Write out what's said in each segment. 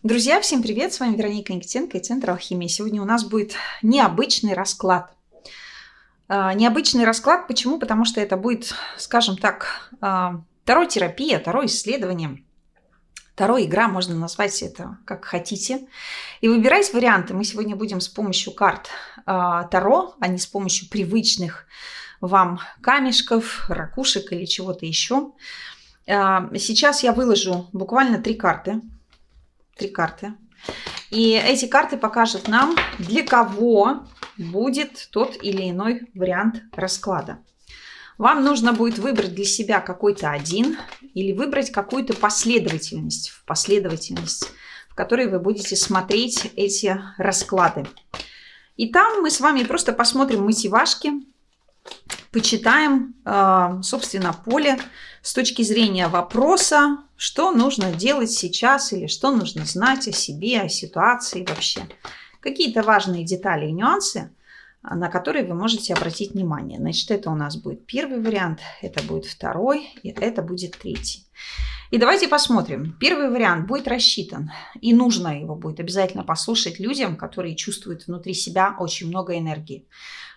Друзья, всем привет! С вами Вероника Никитенко и Центр Алхимии. Сегодня у нас будет необычный расклад. Необычный расклад почему? Потому что это будет, скажем так, таро-терапия, таро-исследование, таро-игра, можно назвать это как хотите. И выбирать варианты мы сегодня будем с помощью карт таро, а не с помощью привычных вам камешков, ракушек или чего-то еще. Сейчас я выложу буквально три карты. И эти карты покажут нам, для кого будет тот или иной вариант расклада. Вам нужно будет выбрать для себя какой-то один или выбрать какую-то последовательность, в которой вы будете смотреть эти расклады. И там мы с вами просто посмотрим мотивашки, почитаем, собственно, поле с точки зрения вопроса, что нужно делать сейчас или что нужно знать о себе, о ситуации вообще. Какие-то важные детали и нюансы, на которые вы можете обратить внимание. Значит, это у нас будет первый вариант, это будет второй и это будет третий. И давайте посмотрим. Первый вариант будет рассчитан, и нужно его будет обязательно послушать людям, которые чувствуют внутри себя очень много энергии.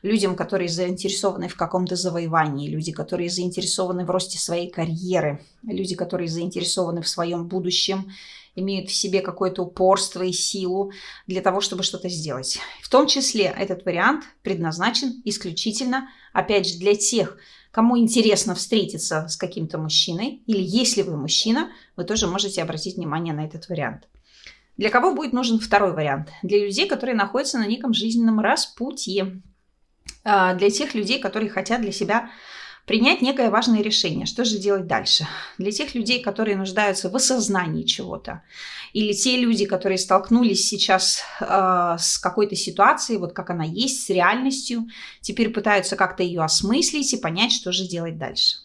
Людям, которые заинтересованы в каком-то завоевании, люди, которые заинтересованы в росте своей карьеры, люди, которые заинтересованы в своем будущем, имеют в себе какое-то упорство и силу для того, чтобы что-то сделать. В том числе этот вариант предназначен исключительно, опять же, для тех, кому интересно встретиться с каким-то мужчиной, или если вы мужчина, вы тоже можете обратить внимание на этот вариант. Для кого будет нужен второй вариант? Для людей, которые находятся на неком жизненном распутье. Для тех людей, которые хотят для себя принять некое важное решение. Что же делать дальше? Для тех людей, которые нуждаются в осознании чего-то. Или те люди, которые столкнулись сейчас с какой-то ситуацией, вот как она есть, с реальностью, теперь пытаются как-то ее осмыслить и понять, что же делать дальше.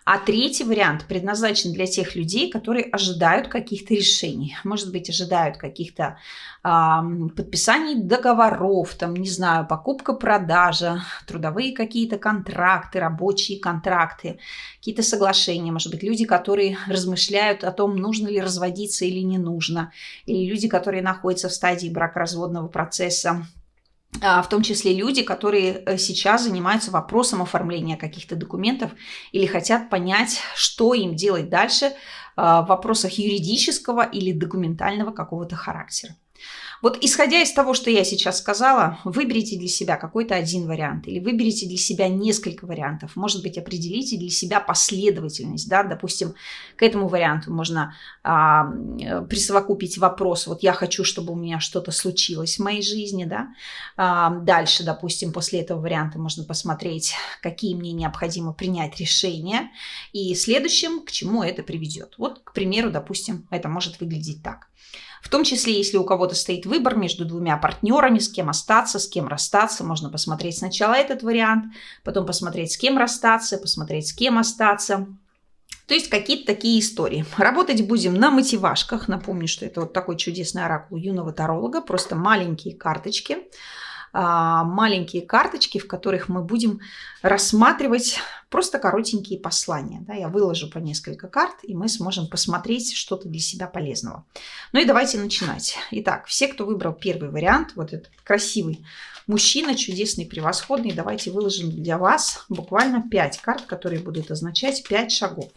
А третий вариант предназначен для тех людей, которые ожидают каких-то решений. Может быть, ожидают каких-то подписаний договоров, там, не знаю, покупка-продажа, трудовые какие-то контракты, рабочие контракты, какие-то соглашения. Может быть, люди, которые размышляют о том, нужно ли разводиться или не нужно. Или люди, которые находятся в стадии бракоразводного процесса. В том числе люди, которые сейчас занимаются вопросом оформления каких-то документов или хотят понять, что им делать дальше в вопросах юридического или документального какого-то характера. Вот исходя из того, что я сейчас сказала, выберите для себя какой-то один вариант или выберите для себя несколько вариантов. Может быть, определите для себя последовательность. Да? Допустим, к этому варианту можно присовокупить вопрос, вот я хочу, чтобы у меня что-то случилось в моей жизни. Да? Дальше, допустим, после этого варианта можно посмотреть, какие мне необходимо принять решения и следующим, к чему это приведет. Вот, к примеру, допустим, это может выглядеть так. В том числе, если у кого-то стоит выбор между двумя партнерами, с кем остаться, с кем расстаться, можно посмотреть сначала этот вариант, потом посмотреть, с кем расстаться, посмотреть, с кем остаться. То есть какие-то такие истории. Работать будем на мотивашках. Напомню, что это вот такой чудесный оракул юного таролога, просто маленькие карточки, в которых мы будем рассматривать просто коротенькие послания. Да, я выложу по несколько карт, и мы сможем посмотреть что-то для себя полезного. Ну и давайте начинать. Итак, все, кто выбрал первый вариант, вот этот красивый мужчина, чудесный, превосходный, давайте выложим для вас буквально 5 карт, которые будут означать 5 шагов.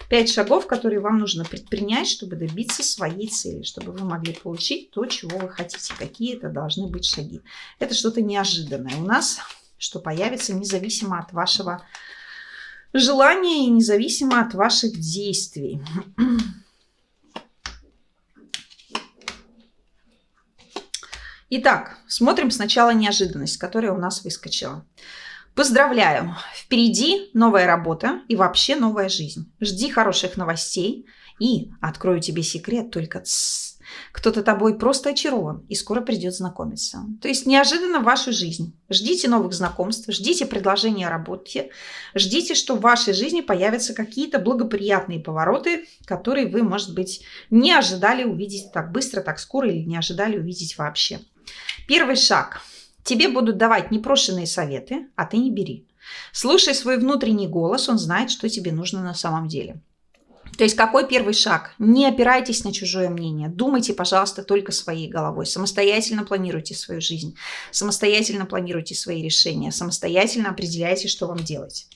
5 шагов, которые вам нужно предпринять, чтобы добиться своей цели, чтобы вы могли получить то, чего вы хотите. Какие это должны быть шаги. Это что-то неожиданное у нас, что появится независимо от вашего желания и независимо от ваших действий. Итак, смотрим сначала неожиданность, которая у нас выскочила. Поздравляю! Впереди новая работа и вообще новая жизнь. Жди хороших новостей и, открою тебе секрет, только кто-то тобой просто очарован и скоро придет знакомиться. То есть неожиданно в вашу жизнь. Ждите новых знакомств, ждите предложения о работе, ждите, что в вашей жизни появятся какие-то благоприятные повороты, которые вы, может быть, не ожидали увидеть так быстро, так скоро или не ожидали увидеть вообще. Первый шаг. Тебе будут давать непрошенные советы, а ты не бери. Слушай свой внутренний голос, он знает, что тебе нужно на самом деле. То есть какой первый шаг? Не опирайтесь на чужое мнение. Думайте, пожалуйста, только своей головой. Самостоятельно планируйте свою жизнь. Самостоятельно планируйте свои решения. Самостоятельно определяйте, что вам делать.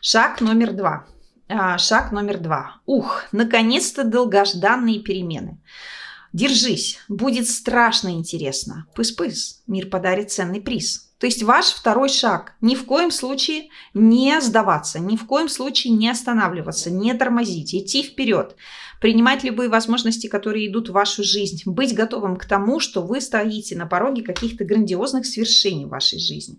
Шаг номер 2. Шаг номер 2. Наконец-то долгожданные перемены. Держись, будет страшно интересно. Пыс-пыс, мир подарит ценный приз. То есть ваш второй шаг. Ни в коем случае не сдаваться, ни в коем случае не останавливаться, не тормозить, идти вперед, принимать любые возможности, которые идут в вашу жизнь, быть готовым к тому, что вы стоите на пороге каких-то грандиозных свершений в вашей жизни.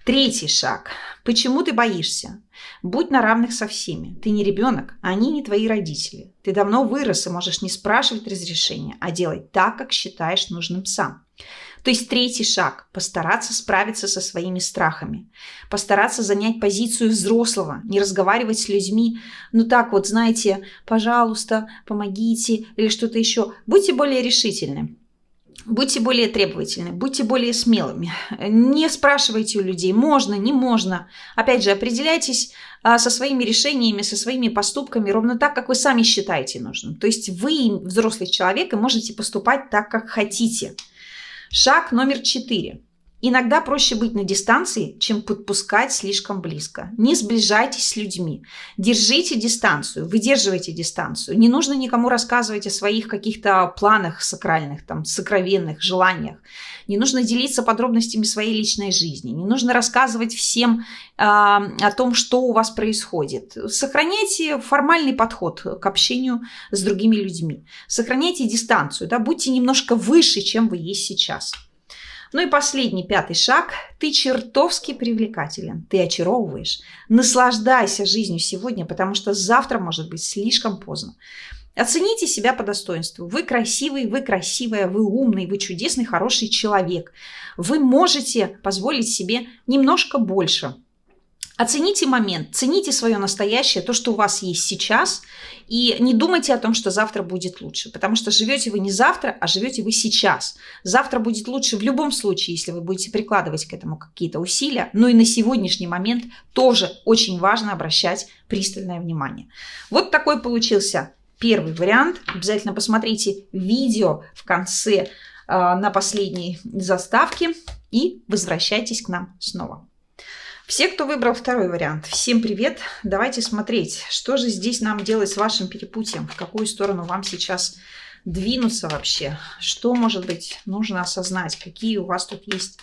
Третий шаг. Почему ты боишься? Будь на равных со всеми. Ты не ребенок, а они не твои родители. Ты давно вырос и можешь не спрашивать разрешения, а делать так, как считаешь нужным сам. То есть третий шаг – постараться справиться со своими страхами, постараться занять позицию взрослого, не разговаривать с людьми, так вот, знаете, пожалуйста, помогите или что-то еще. Будьте более решительны. Будьте более требовательны, будьте более смелыми. Не спрашивайте у людей, можно, не можно. Опять же, определяйтесь со своими решениями, со своими поступками ровно так, как вы сами считаете нужным. То есть вы взрослый человек и можете поступать так, как хотите. Шаг номер 4. Иногда проще быть на дистанции, чем подпускать слишком близко. Не сближайтесь с людьми. Держите дистанцию, выдерживайте дистанцию. Не нужно никому рассказывать о своих каких-то планах сакральных, сокровенных желаниях. Не нужно делиться подробностями своей личной жизни. Не нужно рассказывать всем о том, что у вас происходит. Сохраняйте формальный подход к общению с другими людьми. Сохраняйте дистанцию. Будьте немножко выше, чем вы есть сейчас. И последний, 5-й шаг. Ты чертовски привлекателен. Ты очаровываешь. Наслаждайся жизнью сегодня, потому что завтра может быть слишком поздно. Оцените себя по достоинству. Вы красивый, вы красивая, вы умный, вы чудесный, хороший человек. Вы можете позволить себе немножко больше. Оцените момент, цените свое настоящее, то, что у вас есть сейчас, и не думайте о том, что завтра будет лучше, потому что живете вы не завтра, а живете вы сейчас. Завтра будет лучше в любом случае, если вы будете прикладывать к этому какие-то усилия, но и на сегодняшний момент тоже очень важно обращать пристальное внимание. Вот такой получился первый вариант. Обязательно посмотрите видео в конце на последней заставке и возвращайтесь к нам снова. Все, кто выбрал второй вариант, всем привет! Давайте смотреть, что же здесь нам делать с вашим перепутьем, в какую сторону вам сейчас двинуться вообще, что, может быть, нужно осознать, какие у вас тут есть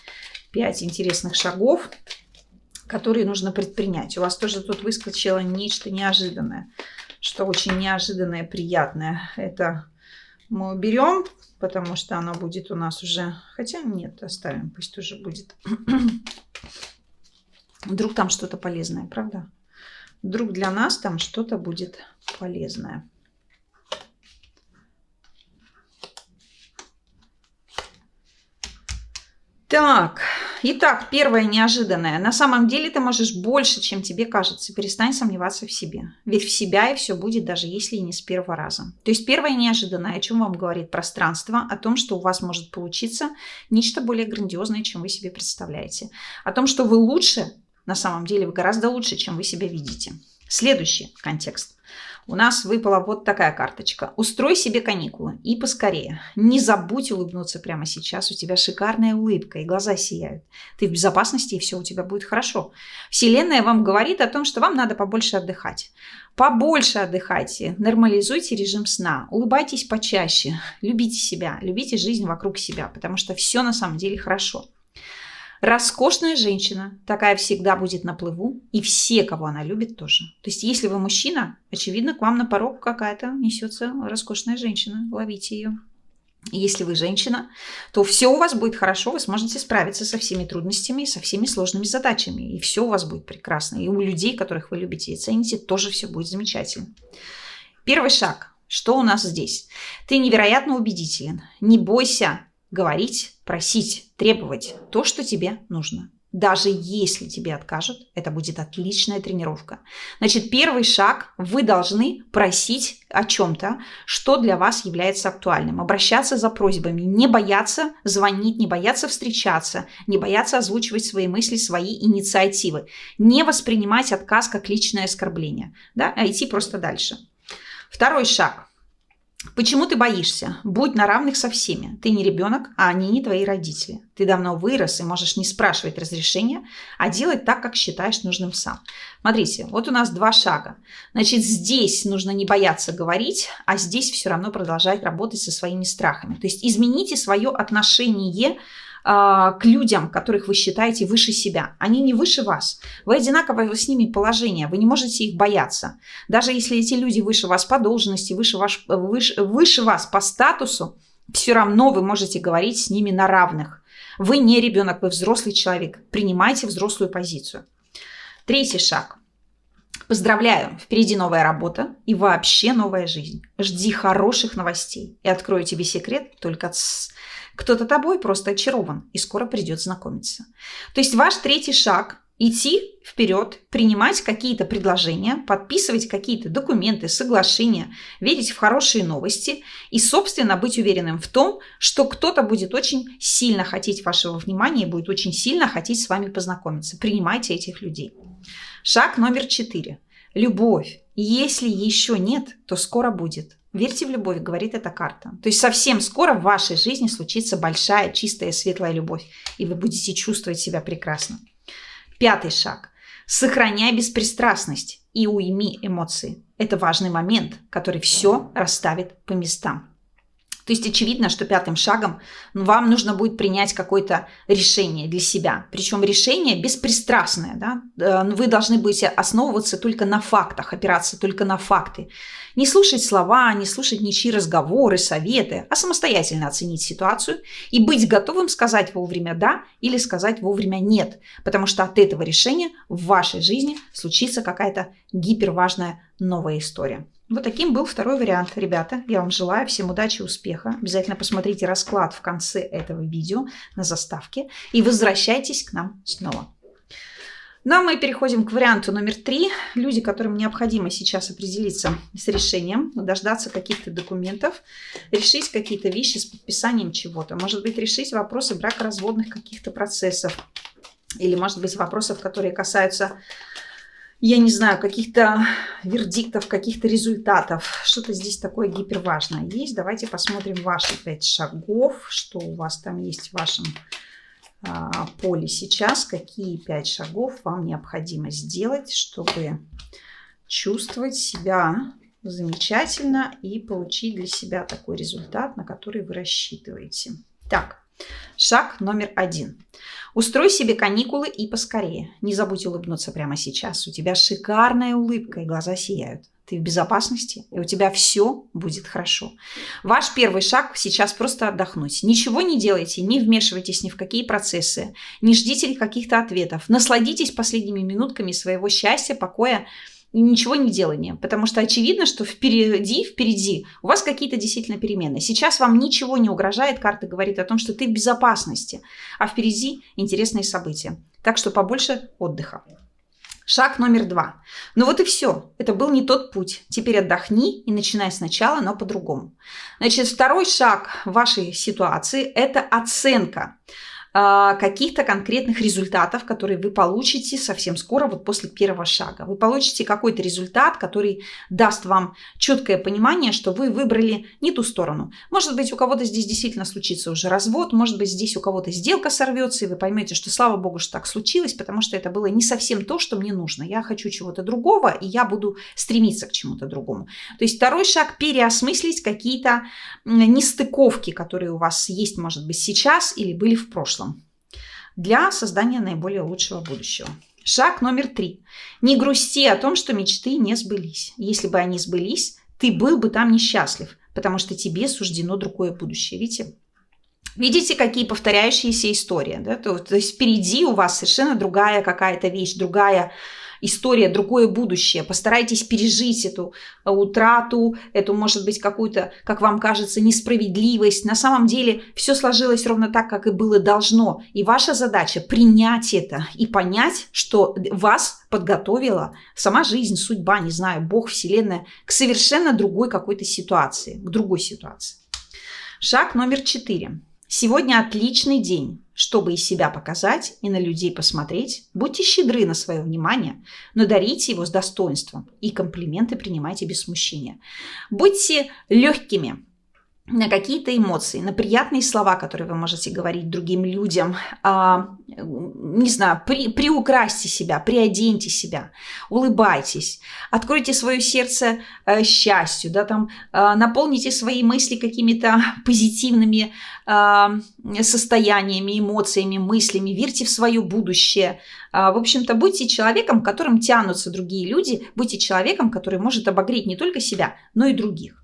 5 интересных шагов, которые нужно предпринять. У вас тоже тут выскочило нечто неожиданное, что очень неожиданное, приятное. Это мы уберем, потому что оно будет у нас уже... Хотя нет, оставим, пусть уже будет... Вдруг там что-то полезное, правда? Вдруг для нас там что-то будет полезное. Так, итак, первое неожиданное. На самом деле ты можешь больше, чем тебе кажется. Перестань сомневаться в себе. Ведь в себя и все будет, даже если и не с первого раза. То есть первое неожиданное, о чем вам говорит пространство, о том, что у вас может получиться нечто более грандиозное, чем вы себе представляете. О том, что вы лучше. На самом деле вы гораздо лучше, чем вы себя видите. Следующий контекст. У нас выпала вот такая карточка. Устрой себе каникулы и поскорее. Не забудь улыбнуться прямо сейчас. У тебя шикарная улыбка и глаза сияют. Ты в безопасности и все у тебя будет хорошо. Вселенная вам говорит о том, что вам надо побольше отдыхать. Побольше отдыхайте. Нормализуйте режим сна. Улыбайтесь почаще. Любите себя. Любите жизнь вокруг себя. Потому что все на самом деле хорошо. Роскошная женщина, такая всегда будет на плаву, и все, кого она любит, тоже. То есть, если вы мужчина, очевидно, к вам на порог какая-то несется роскошная женщина. Ловите ее. И если вы женщина, то все у вас будет хорошо, вы сможете справиться со всеми трудностями и со всеми сложными задачами. И все у вас будет прекрасно. И у людей, которых вы любите и цените, тоже все будет замечательно. Первый шаг. Что у нас здесь? Ты невероятно убедителен. Не бойся говорить, просить, требовать то, что тебе нужно. Даже если тебе откажут, это будет отличная тренировка. Значит, первый шаг. Вы должны просить о чем-то, что для вас является актуальным. Обращаться за просьбами. Не бояться звонить, не бояться встречаться, не бояться озвучивать свои мысли, свои инициативы. Не воспринимать отказ как личное оскорбление, а идти просто дальше. Второй шаг. Почему ты боишься? Будь на равных со всеми. Ты не ребенок, а они не твои родители. Ты давно вырос и можешь не спрашивать разрешения, а делать так, как считаешь нужным сам. Смотрите, вот у нас 2 шага. Значит, здесь нужно не бояться говорить, а здесь все равно продолжать работать со своими страхами. То есть измените свое отношение к людям, которых вы считаете выше себя. Они не выше вас. Вы одинаковое с ними положение. Вы не можете их бояться. Даже если эти люди выше вас по должности, выше вас по статусу, все равно вы можете говорить с ними на равных. Вы не ребенок, вы взрослый человек. Принимайте взрослую позицию. Третий шаг. Поздравляю, впереди новая работа и вообще новая жизнь. Жди хороших новостей. И открою тебе секрет, только кто-то тобой просто очарован и скоро придет знакомиться. То есть ваш третий шаг – идти вперед, принимать какие-то предложения, подписывать какие-то документы, соглашения, верить в хорошие новости и, собственно, быть уверенным в том, что кто-то будет очень сильно хотеть вашего внимания и будет очень сильно хотеть с вами познакомиться. Принимайте этих людей. Шаг номер 4. Любовь. Если еще нет, то скоро будет. Верьте в любовь, говорит эта карта. То есть совсем скоро в вашей жизни случится большая, чистая, светлая любовь. И вы будете чувствовать себя прекрасно. 5 шаг. Сохраняй беспристрастность и уйми эмоции. Это важный момент, который все расставит по местам. То есть очевидно, что 5 шагом вам нужно будет принять какое-то решение для себя. Причем решение беспристрастное. Да? Вы должны будете основываться только на фактах, опираться только на факты. Не слушать слова, не слушать ничьи разговоры, советы, а самостоятельно оценить ситуацию и быть готовым сказать вовремя «да» или сказать вовремя «нет». Потому что от этого решения в вашей жизни случится какая-то гиперважная новая история. Вот таким был 2 вариант. Ребята, я вам желаю всем удачи и успеха. Обязательно посмотрите расклад в конце этого видео на заставке и возвращайтесь к нам снова. Ну а мы переходим к варианту номер 3. Люди, которым необходимо сейчас определиться с решением, дождаться каких-то документов, решить какие-то вещи с подписанием чего-то. Может быть, решить вопросы бракоразводных каких-то процессов. Или, может быть, вопросов, которые касаются, я не знаю, каких-то вердиктов, каких-то результатов. Что-то здесь такое гиперважное есть. Давайте посмотрим ваши 5 шагов, что у вас там есть в вашем поле сейчас. Какие 5 шагов вам необходимо сделать, чтобы чувствовать себя замечательно и получить для себя такой результат, на который вы рассчитываете. Так. Шаг номер 1. Устрой себе каникулы и поскорее. Не забудь улыбнуться прямо сейчас. У тебя шикарная улыбка и глаза сияют. Ты в безопасности, и у тебя все будет хорошо. Ваш первый шаг сейчас просто отдохнуть. Ничего не делайте, не вмешивайтесь ни в какие процессы, не ждите каких-то ответов. Насладитесь последними минутками своего счастья, покоя, ничего не делания, потому что очевидно, что впереди у вас какие-то действительно перемены. Сейчас вам ничего не угрожает, карта говорит о том, что ты в безопасности, а впереди интересные события. Так что побольше отдыха. Шаг номер 2. Ну вот и все. Это был не тот путь. Теперь отдохни и начинай сначала, но по-другому. Значит, второй шаг вашей ситуации – это оценка каких-то конкретных результатов, которые вы получите совсем скоро, вот после первого шага. Вы получите какой-то результат, который даст вам четкое понимание, что вы выбрали не ту сторону. Может быть, у кого-то здесь действительно случится уже развод, может быть, здесь у кого-то сделка сорвется, и вы поймете, что слава богу, что так случилось, потому что это было не совсем то, что мне нужно. Я хочу чего-то другого, и я буду стремиться к чему-то другому. То есть второй шаг – переосмыслить какие-то нестыковки, которые у вас есть, может быть, сейчас или были в прошлом, для создания наиболее лучшего будущего. Шаг номер 3. Не грусти о том, что мечты не сбылись. Если бы они сбылись, ты был бы там несчастлив, потому что тебе суждено другое будущее. Видите, какие повторяющиеся истории? Да? То есть впереди у вас совершенно другая какая-то вещь, другая история, другое будущее. Постарайтесь пережить эту утрату, эту, может быть, какую-то, как вам кажется, несправедливость. На самом деле все сложилось ровно так, как и было должно. И ваша задача принять это и понять, что вас подготовила сама жизнь, судьба, не знаю, Бог, Вселенная к совершенно другой какой-то ситуации, к другой ситуации. Шаг номер 4. Сегодня отличный день, чтобы и себя показать, и на людей посмотреть. Будьте щедры на свое внимание, но дарите его с достоинством, и комплименты принимайте без смущения. Будьте легкими на какие-то эмоции, на приятные слова, которые вы можете говорить другим людям. Не знаю, приукрасьте себя, приоденьте себя, улыбайтесь, откройте свое сердце счастью, да, там, наполните свои мысли какими-то позитивными состояниями, эмоциями, мыслями, верьте в свое будущее. В общем-то, будьте человеком, к которым тянутся другие люди, будьте человеком, который может обогреть не только себя, но и других.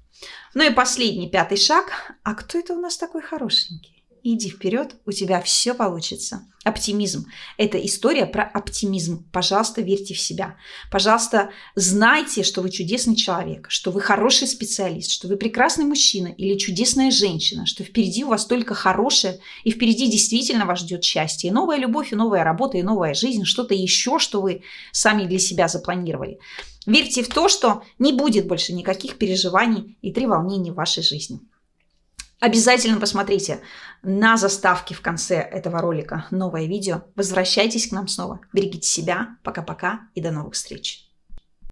Ну и последний, 5-й шаг. А кто это у нас такой хорошенький? Иди вперед, у тебя все получится. Оптимизм. Это история про оптимизм. Пожалуйста, верьте в себя. Пожалуйста, знайте, что вы чудесный человек, что вы хороший специалист, что вы прекрасный мужчина или чудесная женщина, что впереди у вас только хорошее, и впереди действительно вас ждет счастье. И новая любовь, и новая работа, и новая жизнь, что-то еще, что вы сами для себя запланировали. Верьте в то, что не будет больше никаких переживаний и треволнений в вашей жизни. Обязательно посмотрите на заставке в конце этого ролика новое видео. Возвращайтесь к нам снова. Берегите себя. Пока-пока и до новых встреч.